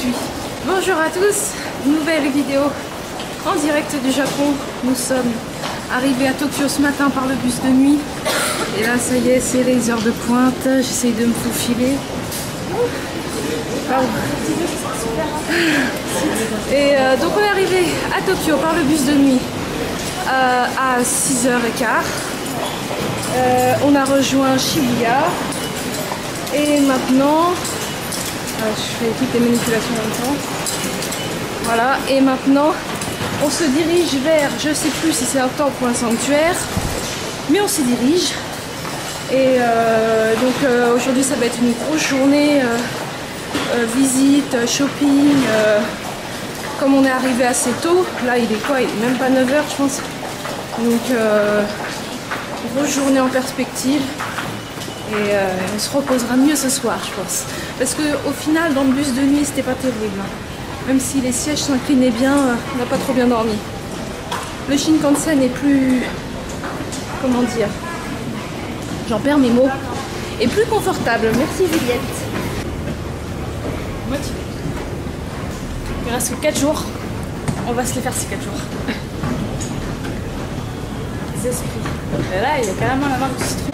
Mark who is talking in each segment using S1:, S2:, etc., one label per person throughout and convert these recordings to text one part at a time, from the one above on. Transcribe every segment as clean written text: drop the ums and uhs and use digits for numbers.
S1: suis. Bonjour à tous, nouvelle vidéo en direct du Japon. Nous sommes arrivés à Tokyo ce matin par le bus de nuit. Et là ça y est, c'est les heures de pointe. J'essaye de me faufiler. Et donc on est arrivé à Tokyo par le bus de nuit à 6h15. On a rejoint Shibuya. Et maintenant, je fais toutes les manipulations en même temps. Voilà, et maintenant, on se dirige vers, je sais plus si c'est un temple ou un sanctuaire, mais on s'y dirige. Et donc aujourd'hui, ça va être une grosse journée, visite, shopping. Comme on est arrivé assez tôt, là il est quoi? Il est même pas 9h je pense. Donc, grosse journée en perspective. Et on se reposera mieux ce soir, je pense. Parce qu'au final, dans le bus de nuit, c'était pas terrible. Même si les sièges s'inclinaient bien, on n'a pas trop bien dormi. Le Shinkansen est plus... Comment dire? J'en perds mes mots. Est plus confortable. Merci Juliette. Motivée. Il reste que 4 jours. On va se les faire ces 4 jours. Les esprits. Et là, il y a carrément la marque du citron.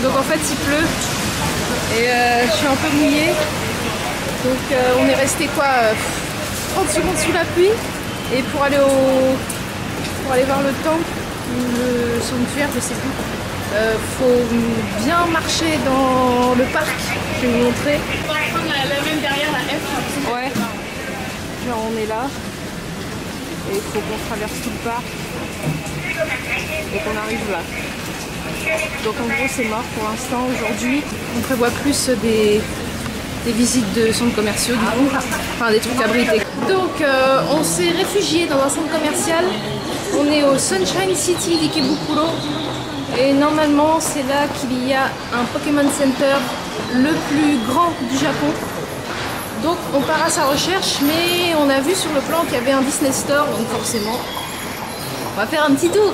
S1: Donc en fait il pleut et je suis un peu mouillée. Donc on est resté quoi 30 secondes sous la pluie. Et pour aller voir le temple ou le sanctuaire, je sais plus, faut bien marcher dans le parc. Je vais vous montrer. On va prendre la même derrière la F. Ouais. Genre on est là. Et il faut qu'on traverse tout le parc. Et qu'on arrive là. Donc en gros c'est mort pour l'instant. Aujourd'hui on prévoit plus des visites de centres commerciaux du coup, enfin des trucs abrités. Donc on s'est réfugié dans un centre commercial. On est au Sunshine City d'Ikebukuro et normalement c'est là qu'il y a un Pokémon Center le plus grand du Japon. Donc on part à sa recherche, mais on a vu sur le plan qu'il y avait un Disney Store, donc forcément on va faire un petit tour.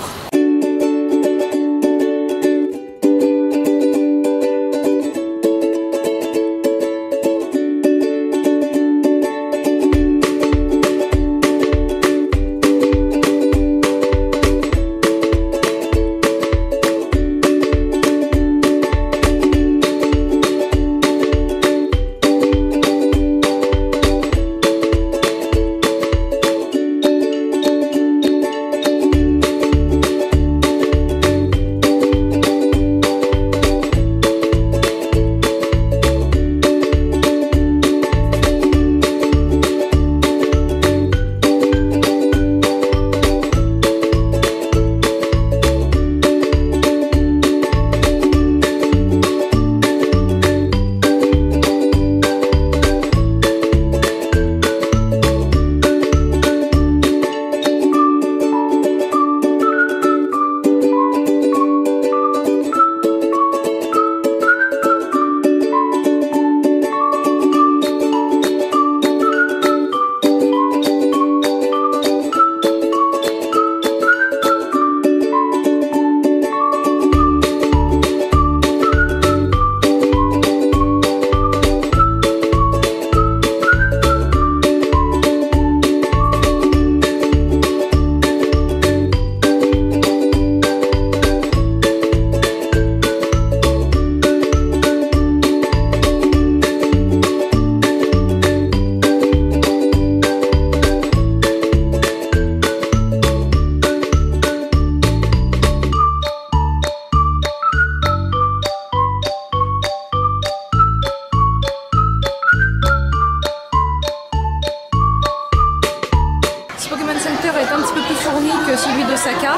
S1: Que celui d'Osaka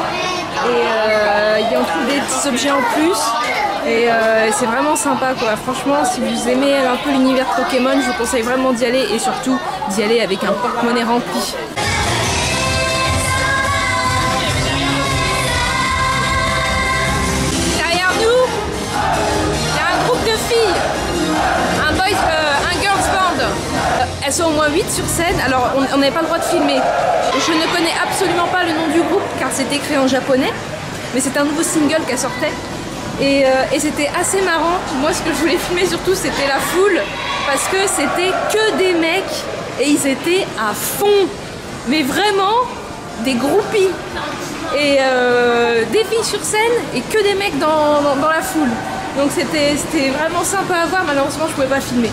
S1: et on trouve des petits objets en plus et c'est vraiment sympa quoi. Franchement si vous aimez un peu l'univers Pokémon, je vous conseille vraiment d'y aller et surtout d'y aller avec un porte-monnaie rempli. Derrière nous, il y a un groupe de filles, un girls band. Elles sont au moins 8 sur scène. Alors on n'avait pas le droit de filmer. Je ne connais absolument pas le nom du groupe car c'est écrit en japonais. Mais c'est un nouveau single qui sortait. Et c'était assez marrant. Moi ce que je voulais filmer surtout c'était la foule. Parce que c'était que des mecs. Et ils étaient à fond. Mais vraiment des groupies. Et des filles sur scène et que des mecs dans la foule. Donc c'était vraiment sympa à voir, malheureusement je pouvais pas filmer.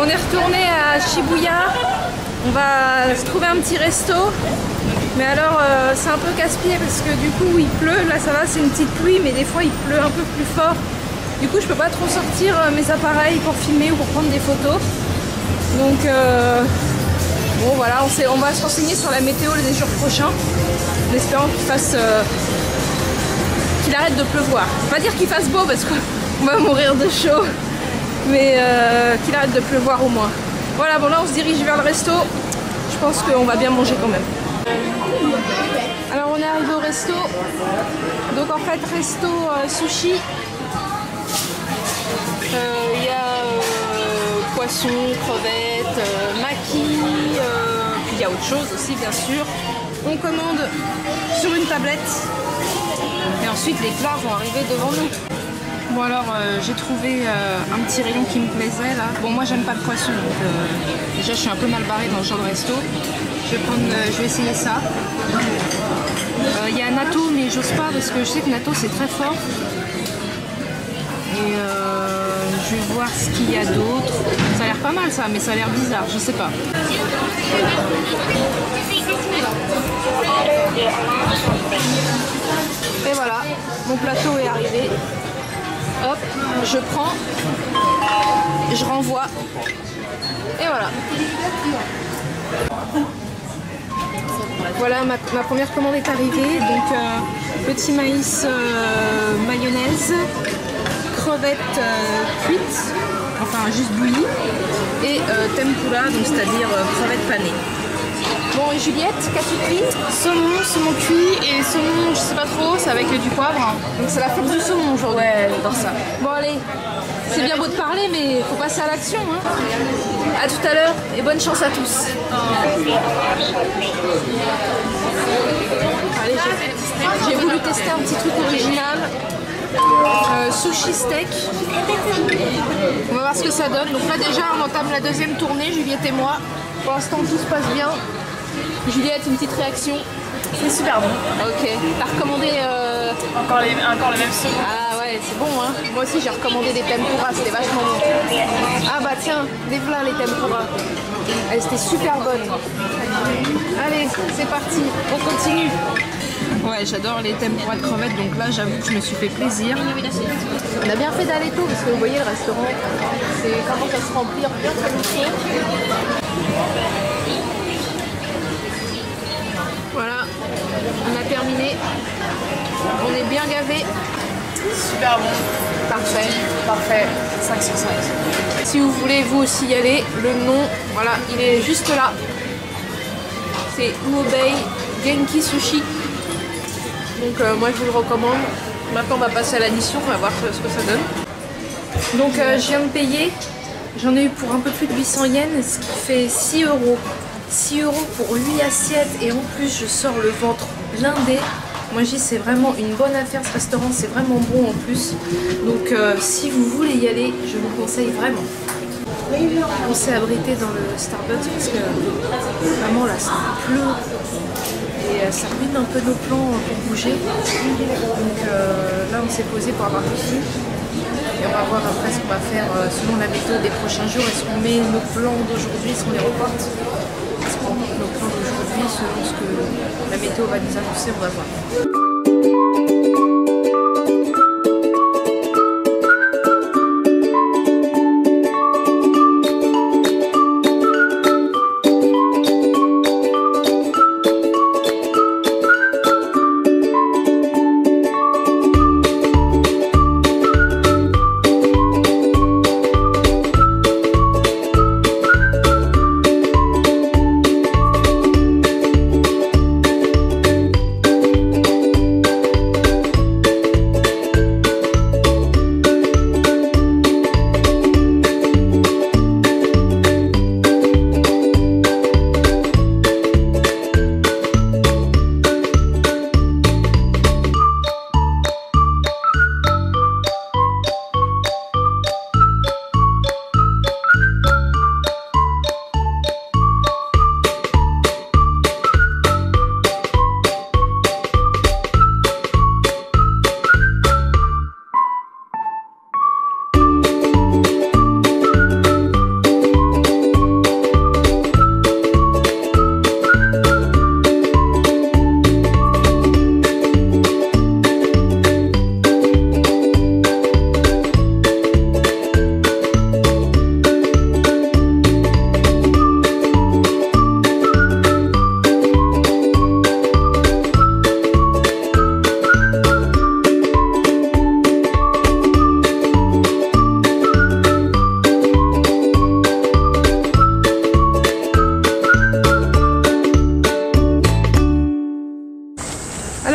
S1: On est retourné à Shibuya, on va se trouver un petit resto. Mais alors c'est un peu casse-pied parce que du coup il pleut, là ça va c'est une petite pluie mais des fois il pleut un peu plus fort. Du coup je peux pas trop sortir mes appareils pour filmer ou pour prendre des photos. Donc bon voilà, on va se renseigner sur la météo les jours prochains. En espérant qu'il arrête de pleuvoir. Pas dire qu'il fasse beau parce qu'on va mourir de chaud, mais qu'il arrête de pleuvoir au moins. Voilà, bon là on se dirige vers le resto. Je pense qu'on va bien manger quand même. Alors on est arrivé au resto. Donc en fait resto sushi. Il y a poisson, crevettes, maki, puis il y a autre chose aussi bien sûr. On commande sur une tablette et ensuite les plats vont arriver devant nous. Bon alors j'ai trouvé un petit rayon qui me plaisait là. Bon moi j'aime pas le poisson donc déjà je suis un peu mal barrée dans ce genre de resto. Je vais essayer ça. Il y a natto mais j'ose pas parce que je sais que natto c'est très fort. Et je vais voir ce qu'il y a d'autre. Ça a l'air pas mal ça mais ça a l'air bizarre, je sais pas. Et voilà, mon plateau est arrivé. Hop, je prends, je renvoie. Et voilà. Voilà, ma première commande est arrivée. Donc petit maïs mayonnaise, crevettes cuites, enfin juste bouillies, et tempura, donc c'est-à-dire crevettes panées. Bon, et Juliette, qu'as-tu pris? Saumon cuit et saumon, je sais pas trop, c'est avec du poivre. Donc c'est la fête du saumon aujourd'hui. Ouais, j'adore ça. Bon allez, c'est bien beau de parler, mais faut passer à l'action. Hein. À tout à l'heure et bonne chance à tous. Allez, j'ai voulu tester un petit truc original. Sushi steak. On va voir ce que ça donne. Donc là déjà on entame la deuxième tournée, Juliette et moi. Pour l'instant tout se passe bien. Juliette, une petite réaction?
S2: C'est super bon.
S1: Ok. T'as recommandé
S2: encore le même saumon.
S1: Ah ouais, c'est bon hein. Moi aussi j'ai recommandé des tempura, c'était vachement bon. Ah bah tiens, les plats les tempura. Elles étaient super bonnes. Allez, c'est parti, on continue. Ouais, j'adore les tempura de crevettes, donc là j'avoue que je me suis fait plaisir. On a bien fait d'aller tôt parce que vous voyez le restaurant, c'est commence à se remplir bien comme il faut. Voilà, on a terminé. On est bien gavés.
S2: Super bon.
S1: Parfait.
S2: Parfait. 5 sur 5.
S1: Si vous voulez vous aussi y aller, le nom, voilà, il est juste là. C'est Uobei Genki Sushi. Donc moi je vous le recommande. Maintenant on va passer à l'addition, on va voir ce que ça donne. Donc je viens de payer. J'en ai eu pour un peu plus de 800 yens, ce qui fait 6 €. 6 € pour 8 assiettes et en plus je sors le ventre blindé. Moi je dis c'est vraiment une bonne affaire ce restaurant, c'est vraiment bon en plus. Donc si vous voulez y aller, je vous conseille vraiment. On s'est abrité dans le Starbucks parce que vraiment là ça pleut et ça ruine un peu nos plans pour bouger. Donc là on s'est posé pour avoir pipi. Et on va voir après ce qu'on va faire selon la météo des prochains jours. Est-ce qu'on met nos plans d'aujourd'hui, est-ce qu'on les reporte? Est-ce qu'on met nos plans d'aujourd'hui selon ce que la météo va nous annoncer? On va voir.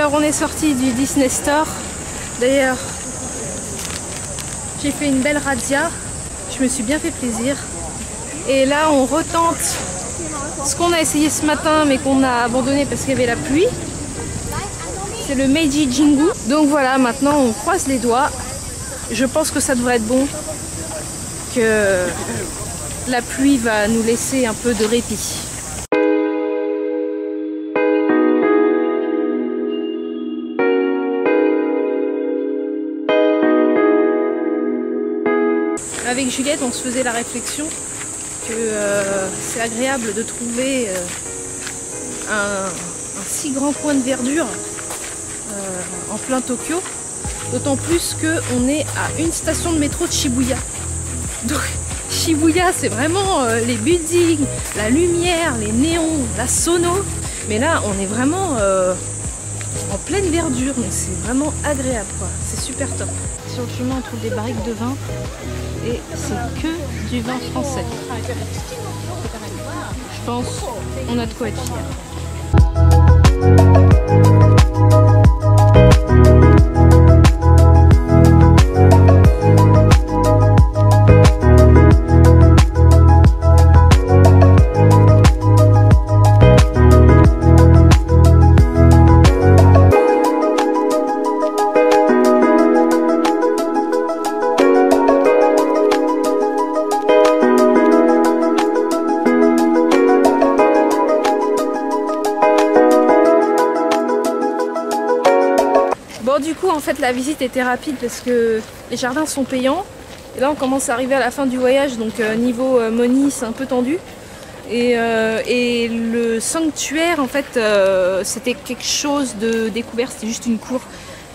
S1: Alors on est sorti du Disney Store. D'ailleurs, j'ai fait une belle razzia. Je me suis bien fait plaisir. Et là on retente ce qu'on a essayé ce matin mais qu'on a abandonné parce qu'il y avait la pluie. C'est le Meiji Jingu. Donc voilà, maintenant on croise les doigts. Je pense que ça devrait être bon. Que la pluie va nous laisser un peu de répit. Avec Juliette, on se faisait la réflexion que c'est agréable de trouver un si grand coin de verdure en plein Tokyo, d'autant plus qu'on est à une station de métro de Shibuya. Donc Shibuya, c'est vraiment les buildings, la lumière, les néons, la sono. Mais là, on est vraiment en pleine verdure, donc c'est vraiment agréable, quoi. C'est super top. Sur le chemin, on trouve des barriques de vin et c'est que du vin français. Je pense on a de quoi être fiers. Bon, du coup en fait la visite était rapide parce que les jardins sont payants et là on commence à arriver à la fin du voyage, donc niveau money c'est un peu tendu et le sanctuaire en fait c'était quelque chose de découvert, c'était juste une cour,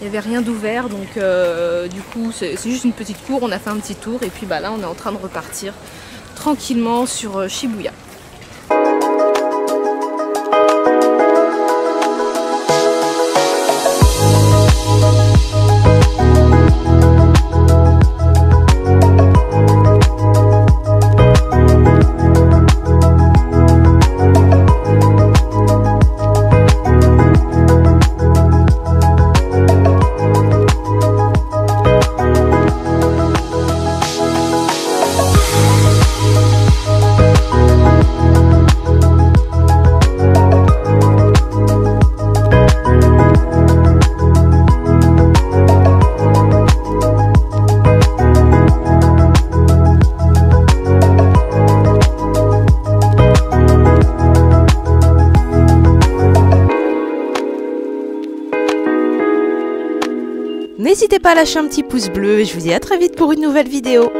S1: il n'y avait rien d'ouvert, donc du coup c'est juste une petite cour, on a fait un petit tour et puis bah là on est en train de repartir tranquillement sur Shibuya.
S3: N'hésitez pas à lâcher un petit pouce bleu et je vous dis à très vite pour une nouvelle vidéo.